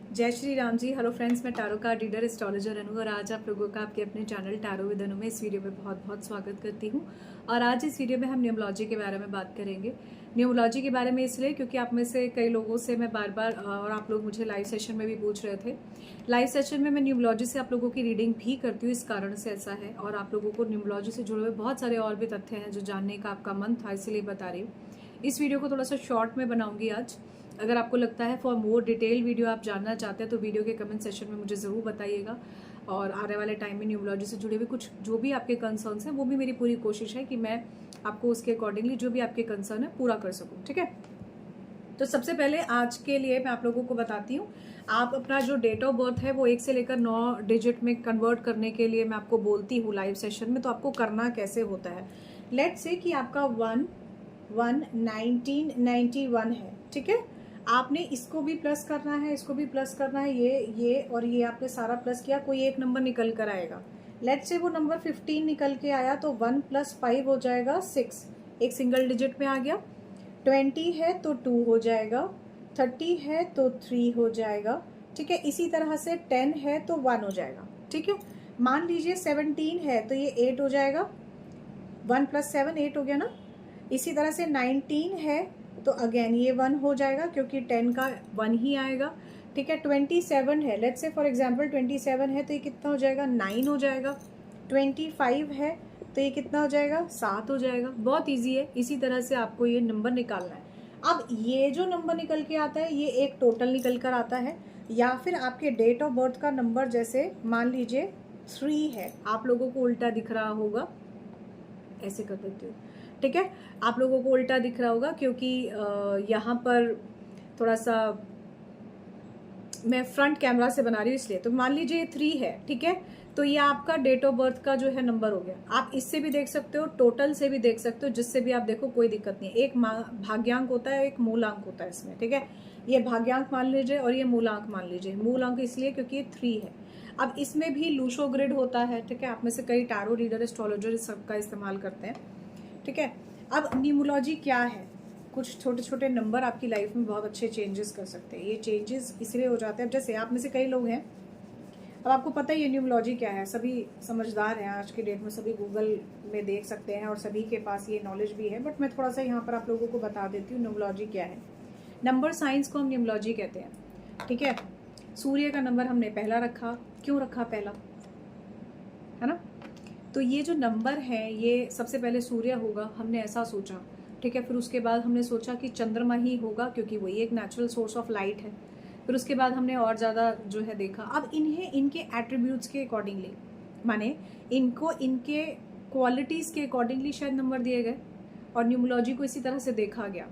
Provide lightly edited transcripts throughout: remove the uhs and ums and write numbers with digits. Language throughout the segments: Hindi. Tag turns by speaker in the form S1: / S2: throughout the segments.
S1: जय श्री राम जी। हेलो फ्रेंड्स, मैं टैरो कार्ड रीडर एस्ट्रोलॉजर अनु और आज आप लोगों का आपके अपने चैनल टैरो विद अनु में इस वीडियो में बहुत बहुत स्वागत करती हूँ। और आज इस वीडियो में हम न्यूमरोलॉजी के बारे में बात करेंगे। न्यूमरोलॉजी के बारे में इसलिए क्योंकि आप में से कई लोगों से मैं बार बार और आप लोग मुझे लाइव सेशन में भी पूछ रहे थे। लाइव सेशन में मैं न्यूमरोलॉजी से आप लोगों की रीडिंग भी करती हूँ, इस कारण से ऐसा है। और आप लोगों को न्यूमरोलॉजी से जुड़े हुए बहुत सारे और भी तथ्य हैं जो जानने का आपका मन था, इसीलिए बता रही हूँ। इस वीडियो को थोड़ा सा शॉर्ट में बनाऊंगी आज। अगर आपको लगता है फॉर मोर डिटेल वीडियो आप जानना चाहते हैं तो वीडियो के कमेंट सेशन में मुझे ज़रूर बताइएगा। और आने वाले टाइम में न्यूमरोलॉजी से जुड़े हुए कुछ जो भी आपके कंसर्न्स हैं वो भी मेरी पूरी कोशिश है कि मैं आपको उसके अकॉर्डिंगली जो भी आपके कंसर्न है पूरा कर सकूँ। ठीक है, तो सबसे पहले आज के लिए मैं आप लोगों को बताती हूँ। आप अपना जो डेट ऑफ बर्थ है वो 1 से लेकर 9 डिजिट में कन्वर्ट करने के लिए मैं आपको बोलती हूँ लाइव सेशन में। तो आपको करना कैसे होता है, लेट्स से कि आपका 1991 है। ठीक है, आपने इसको भी प्लस करना है, इसको भी प्लस करना है, ये और ये आपने सारा प्लस किया, कोई एक नंबर निकल कर आएगा। लेट्स से वो नंबर 15 निकल के आया तो 1 + 5 हो जाएगा 6, एक सिंगल डिजिट में आ गया। 20 है तो 2 हो जाएगा, 30 है तो 3 हो जाएगा। ठीक है, इसी तरह से 10 है तो 1 हो जाएगा। ठीक है, मान लीजिए 17 है तो ये 8 हो जाएगा, 1 + 7 8 हो गया ना। इसी तरह से 19 है तो अगेन ये 1 हो जाएगा क्योंकि 10 का 1 ही आएगा। ठीक है, 27 है, लेट्स से फॉर एग्जांपल 27 है तो ये कितना हो जाएगा, 9 हो जाएगा। 25 है तो ये कितना हो जाएगा, 7 हो जाएगा। बहुत इजी है, इसी तरह से आपको ये नंबर निकालना है। अब ये जो नंबर निकल के आता है ये एक टोटल निकल कर आता है, या फिर आपके डेट ऑफ बर्थ का नंबर, जैसे मान लीजिए 3 है, आप लोगों को उल्टा दिख रहा होगा, ऐसे कर देती हूँ। ठीक है, आप लोगों को उल्टा दिख रहा होगा क्योंकि यहाँ पर थोड़ा सा मैं फ्रंट कैमरा से बना रही हूँ इसलिए। तो मान लीजिए 3 है, ठीक है, तो ये आपका डेट ऑफ बर्थ का जो है नंबर हो गया। आप इससे भी देख सकते हो, टोटल से भी देख सकते हो, जिससे भी आप देखो कोई दिक्कत नहीं है। एक भाग्यांक होता है, एक मूलांक होता है इसमें। ठीक है, ये भाग्यांक मान लीजिए और ये मूलांक मान लीजिए। मूलांक इसलिए क्योंकि ये 3 है। अब इसमें भी लूशो ग्रिड होता है। ठीक है, आप में से कई टैरो रीडर एस्ट्रोलॉजर इस सबका इस्तेमाल करते हैं। ठीक है, अब न्यूमरोलॉजी क्या है, कुछ छोटे छोटे नंबर आपकी लाइफ में बहुत अच्छे चेंजेस कर सकते हैं। ये चेंजेस इसलिए हो जाते हैं, जैसे आप में से कई लोग हैं, अब आपको पता ही है न्यूमरोलॉजी क्या है, सभी समझदार हैं आज की डेट में, सभी गूगल में देख सकते हैं और सभी के पास ये नॉलेज भी है। बट मैं थोड़ा सा यहाँ पर आप लोगों को बता देती हूँ न्यूमरोलॉजी क्या है। नंबर साइंस को हम न्यूमरोलॉजी कहते हैं। ठीक है, सूर्य का नंबर हमने पहला रखा, क्यों रखा पहला, है ना। तो ये जो नंबर है ये सबसे पहले सूर्य होगा, हमने ऐसा सोचा। ठीक है, फिर उसके बाद हमने सोचा कि चंद्रमा ही होगा क्योंकि वही एक नेचुरल सोर्स ऑफ लाइट है। फिर उसके बाद हमने और ज़्यादा जो है देखा। अब इन्हें इनके एट्रीब्यूट्स के अकॉर्डिंगली, माने इनको इनके क्वालिटीज़ के अकॉर्डिंगली शायद नंबर दिए गए और न्यूमरोलॉजी को इसी तरह से देखा गया।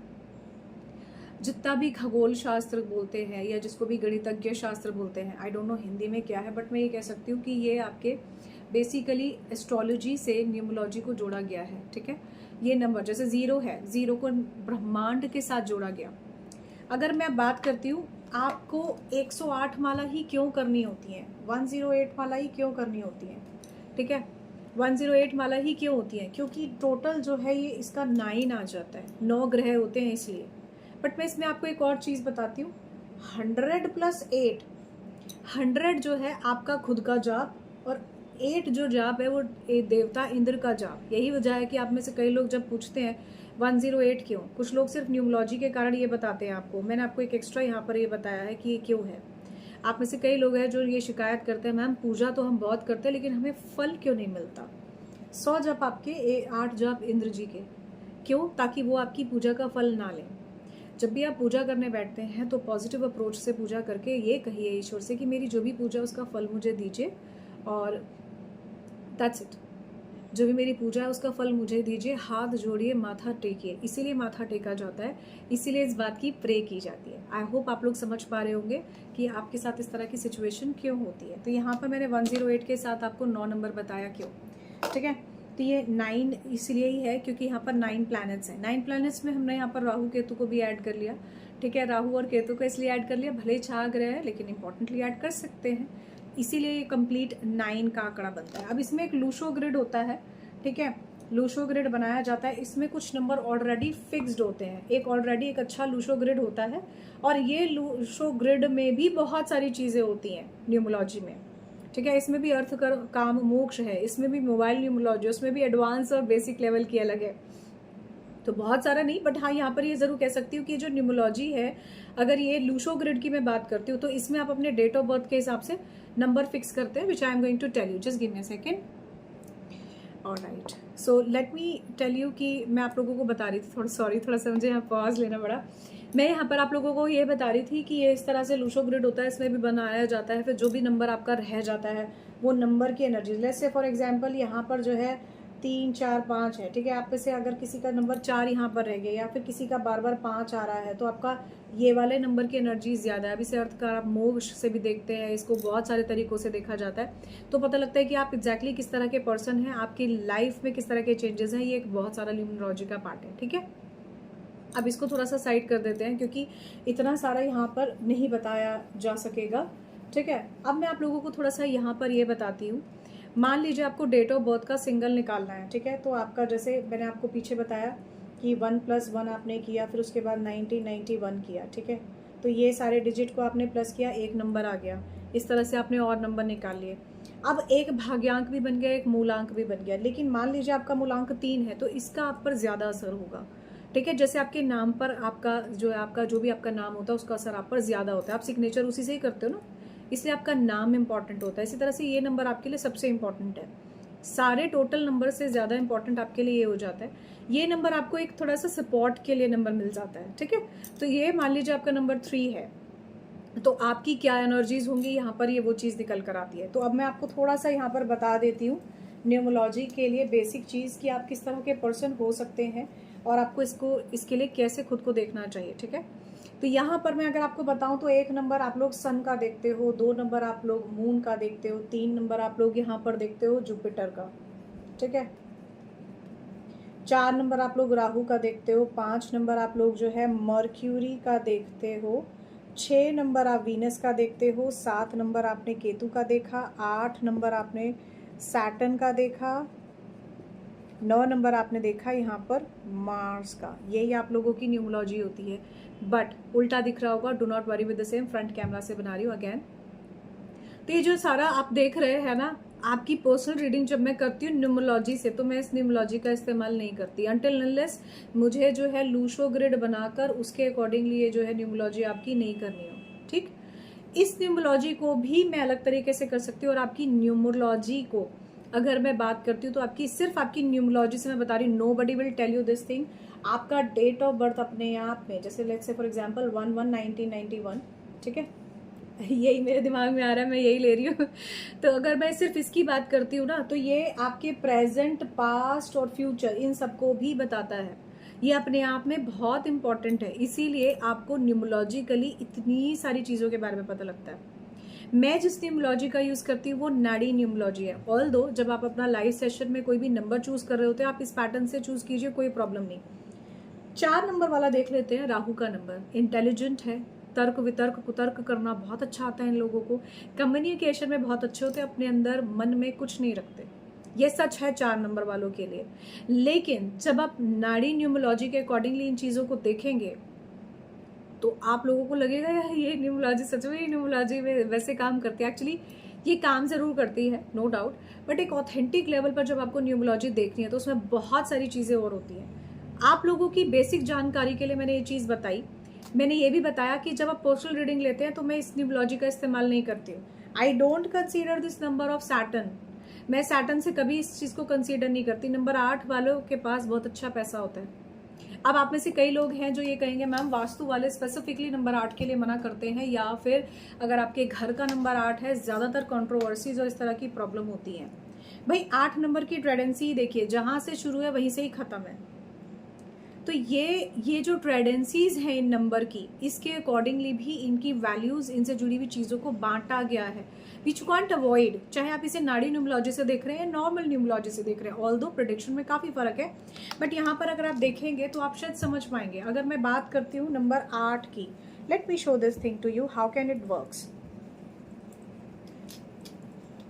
S1: जितना भी खगोल शास्त्र बोलते हैं या जिसको भी गणितज्ञ शास्त्र बोलते हैं, आई डोंट नो हिंदी में क्या है, बट मैं ये कह सकती हूँ कि ये आपके बेसिकली एस्ट्रोलॉजी से न्यूमरोलॉजी को जोड़ा गया है। ठीक है, ये नंबर जैसे 0 है, 0 को ब्रह्मांड के साथ जोड़ा गया। अगर मैं बात करती हूँ आपको 108 माला ही क्यों करनी होती है, 108 माला ही क्यों करनी होती है। ठीक है, 108 माला ही क्यों होती है, क्योंकि टोटल जो है ये इसका 9 आ जाता है, 9 ग्रह होते हैं इसलिए। बट मैं इसमें आपको एक और चीज़ बताती हूँ, 100 + 8, 100 जो है आपका खुद का जाप और 8 जो जाप है वो देवता इंद्र का जाप। यही वजह है कि आप में से कई लोग जब पूछते हैं 108 क्यों, कुछ लोग सिर्फ न्यूमरोलॉजी के कारण ये बताते हैं आपको। मैंने आपको एक एक्स्ट्रा यहाँ पर ये बताया है कि ये क्यों है। आप में से कई लोग हैं जो ये शिकायत करते हैं, मैम पूजा तो हम बहुत करते हैं लेकिन हमें फल क्यों नहीं मिलता। 100 जप आपके, 8 जप इंद्र जी के, क्यों, ताकि वो आपकी पूजा का फल ना लें। जब भी आप पूजा करने बैठते हैं तो पॉजिटिव अप्रोच से पूजा करके ये कहिए ईश्वर से कि मेरी जो भी पूजा उसका फल मुझे दीजिए, और दैट्स इट। जो भी मेरी पूजा है उसका फल मुझे दीजिए, हाथ जोड़िए, माथा टेकिए। इसीलिए माथा टेका जाता है, इसीलिए इस बात की प्रे की जाती है। आई होप आप लोग समझ पा रहे होंगे कि आपके साथ इस तरह की सिचुएशन क्यों होती है। तो यहाँ पर मैंने 108 के साथ आपको 9 नंबर बताया क्यों। ठीक है, तो ये 9 इसलिए ही है क्योंकि यहाँ पर 9 प्लैनेट्स हैं। 9 प्लैनेट्स में हमने यहाँ पर राहु केतु को भी ऐड कर लिया। ठीक है, राहु और केतु को इसलिए ऐड कर लिया, भले ही 6 ग्रह है लेकिन इंपॉर्टेंटली ऐड कर सकते हैं, इसीलिए ये कंप्लीट 9 का आंकड़ा बनता है। अब इसमें एक लूशो ग्रिड होता है। ठीक है, लूशो ग्रिड बनाया जाता है, इसमें कुछ नंबर ऑलरेडी फिक्स्ड होते हैं। एक ऑलरेडी एक अच्छा लूशो ग्रिड होता है, और ये लूशो ग्रिड में भी बहुत सारी चीज़ें होती हैं न्यूमोलॉजी में, ठीक है। इसमें भी अर्थ काम मोक्ष है, इसमें भी मोबाइल न्यूमोलॉजी, उसमें भी एडवांस और बेसिक लेवल की अलग है। तो बहुत सारा नहीं, बट हाँ यहाँ पर ये ज़रूर कह सकती हूँ कि जो न्यूमोलॉजी है, अगर ये लूशो ग्रिड की मैं बात करती हूँ, तो इसमें आप अपने डेट ऑफ बर्थ के हिसाब से नंबर फिक्स करते हैं, which I am going to tell you, just give me a second. Alright, so let me tell you कि मैं आप लोगों को बता रही थी, थोड़ा सा मुझे यहाँ पॉज लेना पड़ा। मैं यहाँ पर आप लोगों को ये बता रही थी कि ये इस तरह से लूशो ग्रिड होता है, इसमें भी बनाया जाता है। फिर जो भी नंबर आपका रह जाता है वो नंबर की energy, let's say for example यहाँ पर जो है 3 4 5 है, ठीक है। आप में से अगर किसी का नंबर 4 यहाँ पर रह गया, या फिर किसी का बार बार 5 आ रहा है, तो आपका ये वाले नंबर की एनर्जी ज़्यादा है। अब इसे अर्थ का आप मोक्ष से भी देखते हैं, इसको बहुत सारे तरीक़ों से देखा जाता है, तो पता लगता है कि आप एग्जैक्टली किस तरह के पर्सन हैं, आपकी लाइफ में किस तरह के चेंजेस हैं। ये एक बहुत सारा न्यूमरोलॉजी का पार्ट है, ठीक है। अब इसको थोड़ा सा साइड कर देते हैं, क्योंकि इतना सारा यहाँ पर नहीं बताया जा सकेगा, ठीक है। अब मैं आप लोगों को थोड़ा सा यहाँ पर ये बताती हूँ। मान लीजिए आपको डेट ऑफ बर्थ का सिंगल निकालना है, ठीक है। तो आपका, जैसे मैंने आपको पीछे बताया कि 1 + 1 आपने किया, फिर उसके बाद 1991 किया, ठीक है। तो ये सारे डिजिट को आपने प्लस किया, एक नंबर आ गया। इस तरह से आपने और नंबर निकाल लिए। अब एक भाग्यांक भी बन गया, एक मूलांक भी बन गया। लेकिन मान लीजिए आपका मूलांक 3 है, तो इसका आप पर ज़्यादा असर होगा, ठीक है। जैसे आपके नाम पर आपका जो भी आपका नाम होता है, उसका असर आप पर ज़्यादा होता है। आप सिग्नेचर उसी से ही करते हो ना, इसलिए आपका नाम इंपॉर्टेंट होता है। इसी तरह से ये नंबर आपके लिए सबसे इंपॉर्टेंट है। सारे टोटल नंबर से ज़्यादा इंपॉर्टेंट आपके लिए ये हो जाता है। ये नंबर आपको एक थोड़ा सा सपोर्ट के लिए नंबर मिल जाता है, ठीक है। तो ये मान लीजिए आपका नंबर 3 है, तो आपकी क्या एनर्जीज होंगी यहाँ पर, ये वो चीज़ निकल कर आती है। तो अब मैं आपको थोड़ा सा यहाँ पर बता देती हूँ न्यूमोलॉजी के लिए बेसिक चीज़ कि आप किस तरह के पर्सन हो सकते हैं, और आपको इसके लिए कैसे खुद को देखना चाहिए, ठीक है। तो यहाँ पर मैं अगर आपको बताऊँ तो 1 नंबर आप लोग सन का देखते हो, 2 नंबर आप लोग मून का देखते हो, 3 नंबर आप लोग यहाँ पर देखते हो जुपिटर का, ठीक है। 4 नंबर आप लोग राहु का देखते हो, 5 नंबर आप लोग जो है मर्क्यूरी का देखते हो, 6 नंबर आप वीनस का देखते हो, 7 नंबर आपने केतु का देखा, 8 नंबर आपने सैटर्न का देखा, 9 नंबर आपने देखा यहाँ पर मार्स का। यही आप लोगों की न्यूमोलॉजी होती है, बट उल्टा दिख रहा होगा, do not worry with the same. Front camera से बना रही हूँ अगेन। तो ये जो सारा आप देख रहे हैं ना, आपकी पर्सनल रीडिंग जब मैं करती हूँ न्यूमोलॉजी से, तो मैं इस न्यूमोलॉजी का इस्तेमाल नहीं करती अनटिल अनलेस मुझे जो है लूशो ग्रिड बनाकर उसके अकॉर्डिंगली ये जो है न्यूमोलॉजी आपकी नहीं करनी हो, ठीक। इस न्यूमोलॉजी को भी मैं अलग तरीके से कर सकती हूँ, और आपकी न्यूमोलॉजी को अगर मैं बात करती हूँ तो आपकी सिर्फ आपकी न्यूमोलॉजी से मैं बता रही हूँ, nobody will tell you this thing. आपका डेट ऑफ बर्थ अपने आप में, जैसे लेट्स से फॉर एग्जांपल 1/1/1991, ठीक है, यही मेरे दिमाग में आ रहा है, मैं यही ले रही हूँ। तो अगर मैं सिर्फ इसकी बात करती हूँ ना, तो ये आपके प्रेजेंट, पास्ट और फ्यूचर इन सबको भी बताता है। ये अपने आप में बहुत इंपॉर्टेंट है, इसीलिए आपको न्यूमोलॉजिकली इतनी सारी चीज़ों के बारे में पता लगता है। मैं जिस न्यूमोलॉजी का यूज़ करती हूँ वो नाड़ी न्यूमोलॉजी है। ऑल्दो जब आप अपना लाइव सेशन में कोई भी नंबर चूज कर रहे होते हैं, आप इस पैटर्न से चूज कीजिए, कोई प्रॉब्लम नहीं। 4 नंबर वाला देख लेते हैं, राहु का नंबर। इंटेलिजेंट है, तर्क वितर्क कुतर्क करना बहुत अच्छा आता है इन लोगों को, कम्युनिकेशन में बहुत अच्छे होते हैं, अपने अंदर मन में कुछ नहीं रखते। ये सच है 4 नंबर वालों के लिए। लेकिन जब आप नाड़ी न्यूमोलॉजी के अकॉर्डिंगली इन चीज़ों को देखेंगे तो आप लोगों को लगेगा यार ये न्यूमोलॉजी सच में ही न्यूमोलॉजी में वैसे काम करती है। एक्चुअली ये काम ज़रूर करती है, नो डाउट, बट एक ऑथेंटिक लेवल पर जब आपको न्यूमोलॉजी देखनी है तो उसमें बहुत सारी चीज़ें और होती हैं। आप लोगों की बेसिक जानकारी के लिए मैंने ये चीज़ बताई। मैंने ये भी बताया कि जब आप पर्सनल रीडिंग लेते हैं तो मैं इस न्यूमोलॉजी का इस्तेमाल नहीं करती हूँ। I don't consider this number of Saturn. मैं सैटर्न से कभी इस चीज़ को कंसीडर नहीं करती। नंबर 8 वालों के पास बहुत अच्छा पैसा होता है। अब आप में से कई लोग हैं जो ये कहेंगे मैम वास्तु वाले स्पेसिफिकली नंबर 8 के लिए मना करते हैं, या फिर अगर आपके घर का नंबर 8 है, ज़्यादातर कंट्रोवर्सीज और इस तरह की प्रॉब्लम होती है। भाई 8 नंबर की ट्रेडेंसी देखिए, जहाँ से शुरू है वहीं से ही ख़त्म है। तो ये जो ट्रेडेंसीज हैं इन नंबर की, इसके अकॉर्डिंगली भी इनकी वैल्यूज़, इनसे जुड़ी हुई चीज़ों को बांटा गया है, विच कांट अवॉइड। चाहे आप इसे नाड़ी न्यूमोलॉजी से देख रहे हैं, नॉर्मल न्यूमोलॉजी से देख रहे हैं, ऑल्दो प्रेडिक्शन में काफ़ी फ़र्क है, बट यहाँ पर अगर आप देखेंगे तो आप शायद समझ पाएंगे। अगर मैं बात करती हूँ नंबर 8 की, let me show this thing to you, how can it works.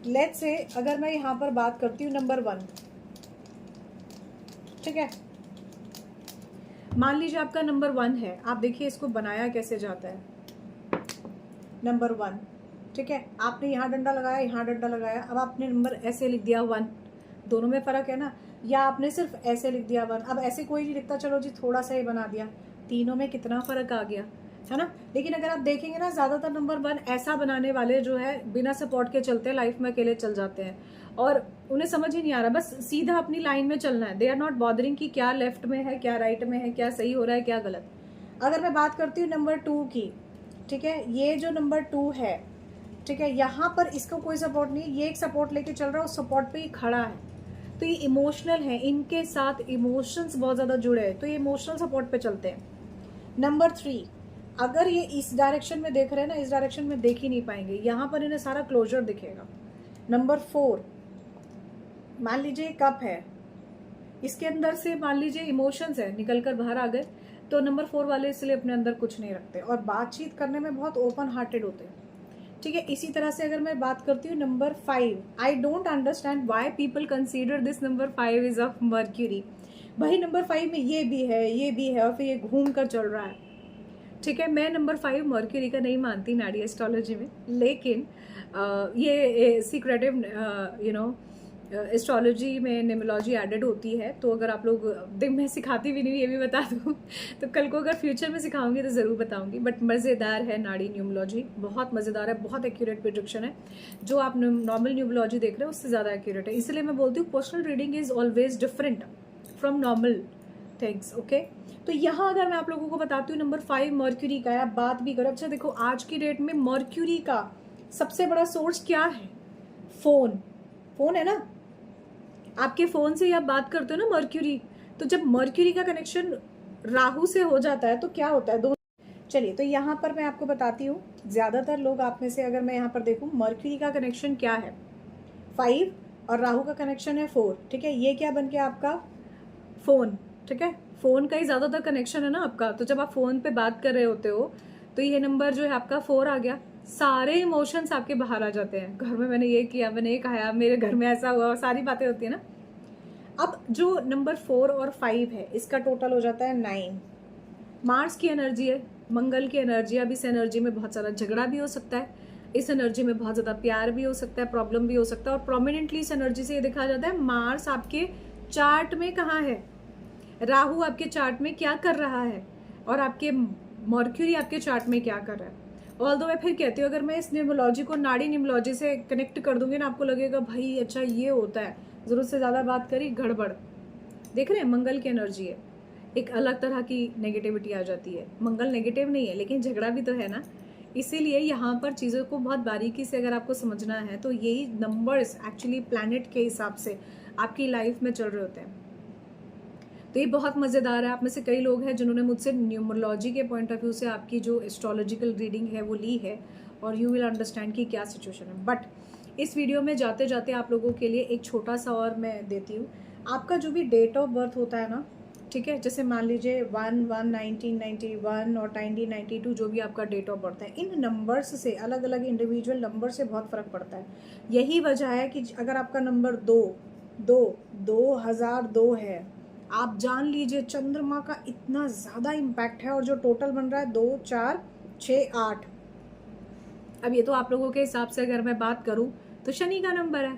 S1: Let's say अगर मैं यहाँ पर बात करती हूँ नंबर 1, ठीक है। मान लीजिए आपका नंबर 1 है, आप देखिए इसको बनाया कैसे जाता है। नंबर 1, ठीक है, आपने यहाँ डंडा लगाया, यहाँ डंडा लगाया, अब आपने नंबर ऐसे लिख दिया 1, दोनों में फ़र्क है ना। या आपने सिर्फ ऐसे लिख दिया 1, अब ऐसे कोई नहीं लिखता, चलो जी थोड़ा सा ही बना दिया, तीनों में कितना फ़र्क आ गया, है ना। लेकिन अगर आप देखेंगे ना, ज़्यादातर नंबर 1 ऐसा बनाने वाले जो है बिना सपोर्ट के चलते हैं, लाइफ में अकेले चल जाते हैं और उन्हें समझ ही नहीं आ रहा, बस सीधा अपनी लाइन में चलना है। दे आर नॉट बॉदरिंग कि क्या लेफ्ट में है, क्या राइट में है, क्या सही हो रहा है, क्या गलत। अगर मैं बात करती हूँ नंबर 2 की, ठीक है, ये जो नंबर 2 है, ठीक है, यहाँ पर इसको कोई सपोर्ट नहीं है, ये एक सपोर्ट लेके चल रहा है, उस सपोर्ट पे ही खड़ा है, तो ये इमोशनल है, इनके साथ इमोशंस बहुत ज़्यादा जुड़े हैं, तो ये इमोशनल सपोर्ट पे चलते हैं। नंबर 3, अगर ये इस डायरेक्शन में देख रहे हैं ना, इस डायरेक्शन में देख ही नहीं पाएंगे, यहाँ पर इन्हें सारा क्लोजर दिखेगा। नंबर 4, मान लीजिए कप है, इसके अंदर से मान लीजिए इमोशंस है, निकल कर बाहर आ गए, तो नंबर 4 वाले इसलिए अपने अंदर कुछ नहीं रखते और बातचीत करने में बहुत ओपन हार्टेड होते हैं, ठीक है। इसी तरह से अगर मैं बात करती हूँ number 5, I don't understand why people consider this number 5 is of mercury. भाई नंबर 5 में ये भी है, ये भी है और फिर ये घूम कर चल रहा है, ठीक है। मैं नंबर 5 मर्क्यूरी का नहीं मानती नाड़ी एस्ट्रोलॉजी में, लेकिन ये सीक्रेटिव एस्ट्रोलॉजी में न्यूमरोलॉजी एडेड होती है, तो अगर आप लोग देख, मैं सिखाती भी नहीं ये भी बता दूँ तो कल को अगर फ्यूचर में सिखाऊंगी तो ज़रूर बताऊंगी। बट मज़ेदार है नाड़ी न्यूमरोलॉजी, बहुत मज़ेदार है, बहुत एक्यूरेट प्रेडिक्शन है। जो आप नॉर्मल न्यूमरोलॉजी देख रहे हो उससे ज़्यादा एक्यूरेट है, इसलिए मैं बोलती हूँ personal reading is always different from normal things, okay. तो यहाँ अगर मैं आप लोगों को बताती हूँ नंबर 5 मर्क्यूरी का है, आप बात भी करो। अच्छा देखो, आज की डेट में मर्क्यूरी का सबसे बड़ा सोर्स क्या है? फोन है ना, आपके फ़ोन से ही आप बात करते हो ना मर्क्यूरी, तो जब मर्क्यूरी का कनेक्शन राहु से हो जाता है तो क्या होता है? चलिए, तो यहाँ पर मैं आपको बताती हूँ, ज़्यादातर लोग आप में से अगर मैं यहाँ पर देखूँ, मर्क्यूरी का कनेक्शन क्या है? 5 और राहु का कनेक्शन है 4, ठीक है। ये क्या बन गया आपका? फ़ोन, ठीक है। फ़ोन का ही ज़्यादातर कनेक्शन है ना आपका, तो जब आप फ़ोन पे बात कर रहे होते हो तो ये नंबर जो है आपका 4 आ गया, सारे इमोशंस आपके बाहर आ जाते हैं। घर में मैंने ये किया, मैंने ये खाया, मेरे घर में ऐसा हुआ, सारी बातें होती है ना। अब जो नंबर 4 और 5 है, इसका टोटल हो जाता है 9। मार्स की एनर्जी है, मंगल की एनर्जी। अब इस एनर्जी में बहुत सारा झगड़ा भी हो सकता है, इस एनर्जी में बहुत ज़्यादा प्यार भी हो सकता है, प्रॉब्लम भी हो सकता है। और प्रोमिनेंटली इस एनर्जी से ये देखा जाता है, मार्स आपके चार्ट में कहाँ है, राहु आपके चार्ट में क्या कर रहा है, और आपके मर्क्यूरी आपके चार्ट में क्या कर रहा है। ऑल्दो मैं फिर कहती हूँ, अगर मैं इस न्यूमरोलॉजी को नाड़ी न्यूमरोलॉजी से कनेक्ट कर दूंगी ना, आपको लगेगा भाई अच्छा ये होता है, ज़रूरत से ज़्यादा बात करी, गड़बड़। देख रहे हैं, मंगल की एनर्जी है, एक अलग तरह की नेगेटिविटी आ जाती है। मंगल नेगेटिव नहीं है, लेकिन झगड़ा भी तो है ना। इसीलिए यहाँ पर चीज़ों को बहुत बारीकी से अगर आपको समझना है तो यही नंबर्स एक्चुअली प्लैनेट के हिसाब से आपकी लाइफ में चल रहे होते हैं। तो ये बहुत मज़ेदार है। आप में से कई लोग हैं जिन्होंने मुझसे न्यूमरोलॉजी के पॉइंट ऑफ व्यू से आपकी जो एस्ट्रोलॉजिकल रीडिंग है वो ली है, और यू विल अंडरस्टैंड कि क्या सिचुएशन है। बट इस वीडियो में जाते जाते आप लोगों के लिए एक छोटा सा और मैं देती हूँ। आपका जो भी डेट ऑफ बर्थ होता है ना, ठीक है, जैसे मान लीजिए 1/1/1991 और 1992, जो भी आपका डेट ऑफ बर्थ है, इन नंबर्स से, अलग अलग इंडिविजुअल नंबर से बहुत फ़र्क पड़ता है। यही वजह है कि अगर आपका नंबर 2002 है, आप जान लीजिए चंद्रमा का इतना ज़्यादा इम्पैक्ट है, और जो टोटल बन रहा है 2 4 6 8। अब ये तो आप लोगों के हिसाब से अगर मैं बात करूं तो शनि का नंबर है,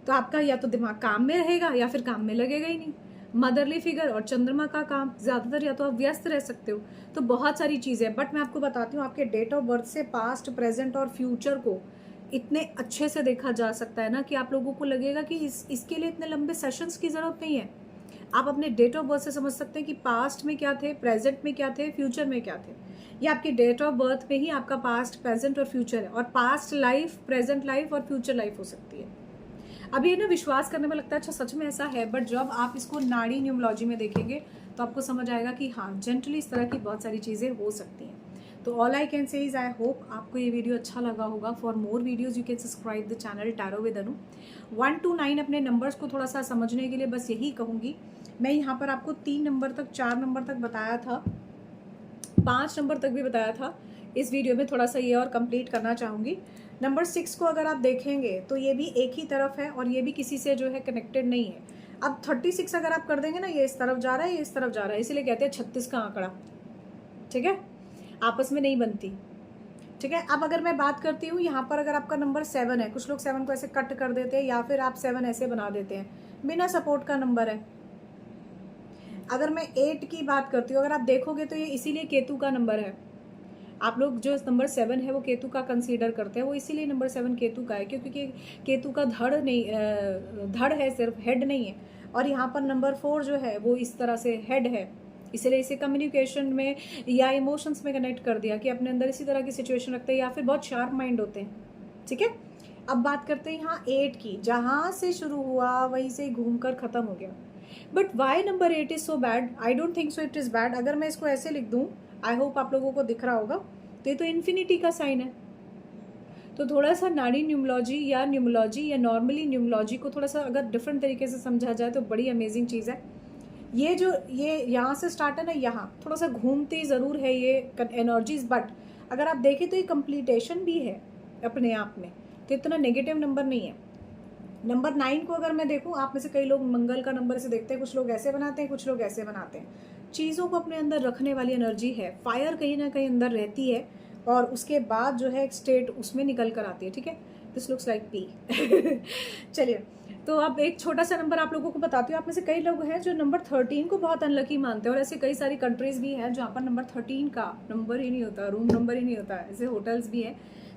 S1: तो आपका या तो दिमाग काम में रहेगा या फिर काम में लगेगा ही नहीं। मदरली फिगर और चंद्रमा का काम, ज़्यादातर या तो आप व्यस्त रह सकते हो, तो बहुत सारी चीज़ें। बट मैं आपको बताती हूँ, आपके डेट ऑफ बर्थ से पास्ट, प्रेजेंट और फ्यूचर को इतने अच्छे से देखा जा सकता है ना कि आप लोगों को लगेगा कि इसके लिए इतने लंबे सेशंस की ज़रूरत नहीं है। आप अपने डेट ऑफ बर्थ से समझ सकते हैं कि पास्ट में क्या थे, प्रेजेंट में क्या थे, फ्यूचर में क्या थे। ये आपकी डेट ऑफ बर्थ में ही आपका पास्ट, प्रेजेंट और फ्यूचर है, और पास्ट लाइफ, प्रेजेंट लाइफ और फ्यूचर लाइफ हो सकती है। अब ये ना विश्वास करने में लगता है अच्छा सच में ऐसा है, बट जब आप इसको नाड़ी न्यूमरोलॉजी में देखेंगे तो आपको समझ आएगा कि हाँ, जनरली इस तरह की बहुत सारी चीज़ें हो सकती हैं। तो all I can say is I hope आपको ये वीडियो अच्छा लगा होगा। For more videos you can subscribe the channel tarot with Anu. 1 to 9 अपने नंबर्स को थोड़ा सा समझने के लिए बस यही कहूँगी। मैं यहाँ पर आपको 3 नंबर तक, 4 नंबर तक बताया था, 5 नंबर तक भी बताया था। इस वीडियो में थोड़ा सा ये और कंप्लीट करना चाहूँगी। नंबर 6 को अगर आप देखेंगे तो ये भी एक ही तरफ है, और ये भी किसी से जो है कनेक्टेड नहीं है। अब 36 अगर आप कर देंगे ना, ये इस तरफ जा रहा है, ये इस तरफ जा रहा है, इसीलिए कहते हैं 36 का आंकड़ा, ठीक है, आपस में नहीं बनती, ठीक है। अब अगर मैं बात करती हूँ यहाँ पर, अगर आपका नंबर 7 है, कुछ लोग 7 को ऐसे कट कर देते हैं या फिर आप 7 ऐसे बना देते हैं, बिना सपोर्ट का नंबर है। अगर मैं 8 की बात करती हूँ, अगर आप देखोगे तो ये इसीलिए केतु का नंबर है। आप लोग जो नंबर 7 है वो केतु का कंसीडर करते हैं, वो इसीलिए नंबर 7 केतु का है, क्योंकि केतु का धड़ नहीं, धड़ है, सिर्फ हेड नहीं है। और यहाँ पर नंबर 4 जो है वो इस तरह से हेड है, इसलिए इसे कम्युनिकेशन में या इमोशंस में कनेक्ट कर दिया कि अपने अंदर इसी तरह की सिचुएशन रखते हैं या फिर बहुत शार्प माइंड होते हैं, ठीक है। अब बात करते हैं यहाँ 8 की, जहाँ से शुरू हुआ वहीं से घूम कर खत्म हो गया। But why number 8 is so bad? I don't think so it is bad. अगर मैं इसको ऐसे लिख दूं, आई होप आप लोगों को दिख रहा होगा, तो ये तो इन्फिनिटी का साइन है। तो थोड़ा सा नाड़ी न्यूमोलॉजी या नॉर्मली न्यूमोलॉजी को थोड़ा सा अगर डिफरेंट तरीके से समझा जाए तो बड़ी अमेजिंग चीज़ है। ये जो ये यहाँ से स्टार्ट है ना, यहाँ थोड़ा सा घूमती ज़रूर है ये एनर्जीज, बट अगर आप देखें तो ये कंप्लीटेशन भी है अपने आप में, तो इतना नेगेटिव नंबर नहीं है। नंबर 9 को अगर मैं देखूं, आप में से कई लोग मंगल का नंबर से देखते हैं, कुछ लोग ऐसे बनाते हैं, कुछ लोग ऐसे बनाते हैं। चीज़ों को अपने अंदर रखने वाली एनर्जी है, फायर कहीं ना कहीं अंदर रहती है और उसके बाद जो है एक स्टेट उसमें निकल कर आती है, ठीक है। This looks like P. चलिए, तो अब एक छोटा सा नंबर आप लोगों को बताती हूँ। आप में से कई लोग हैं जो नंबर 13 को बहुत अनलकी मानते हैं, और ऐसे कई सारी कंट्रीज भी हैं जहाँ पर नंबर 13 का नंबर ही नहीं होता, रूम नंबर ही नहीं होता, ऐसे होटल्स भी हैं।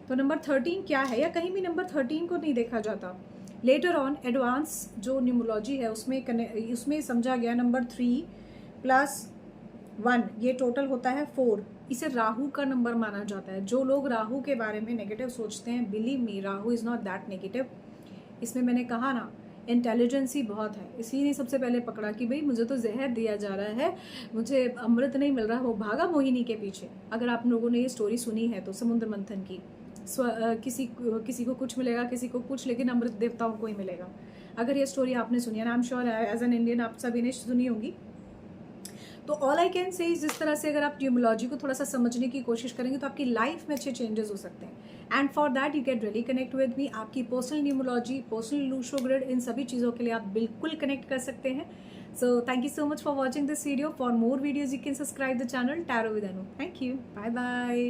S1: तो नंबर 13 क्या है, या कहीं भी नंबर 13 को नहीं देखा जाता। लेटर ऑन एडवांस जो न्यूमोलॉजी है उसमें समझा गया नंबर 3 + 1 ये टोटल होता है 4। इसे राहु का नंबर माना जाता है। जो लोग राहु के बारे में नेगेटिव सोचते हैं, believe me, Rahu is not that negative. इसमें मैंने कहा ना, इंटेलिजेंस ही बहुत है। इसी ने सबसे पहले पकड़ा कि भाई मुझे तो जहर दिया जा रहा है, मुझे अमृत नहीं मिल रहा, वो भागा मोहिनी के पीछे। अगर आप लोगों ने ये स्टोरी सुनी है तो समुद्र मंथन की, किसी को कुछ मिलेगा, किसी को कुछ, लेकिन अमृत देवताओं को ही मिलेगा। अगर ये स्टोरी आपने सुनी है, I am sure as an Indian आप सभी ने सुनी होगी। तो ऑल आई कैन से जिस तरह से अगर आप न्यूमोलॉजी को थोड़ा सा समझने की कोशिश करेंगे तो आपकी लाइफ में अच्छे चेंजेस हो सकते हैं। And for that you can really connect with me. आपकी पर्सनल न्यूमोलॉजी, पर्सनल लूशो ग्रिड, इन सभी चीज़ों के लिए आप बिल्कुल कनेक्ट कर सकते हैं। So thank you so much for watching this video. For more videos you can subscribe the channel tarot with Anu. Thank you, bye bye.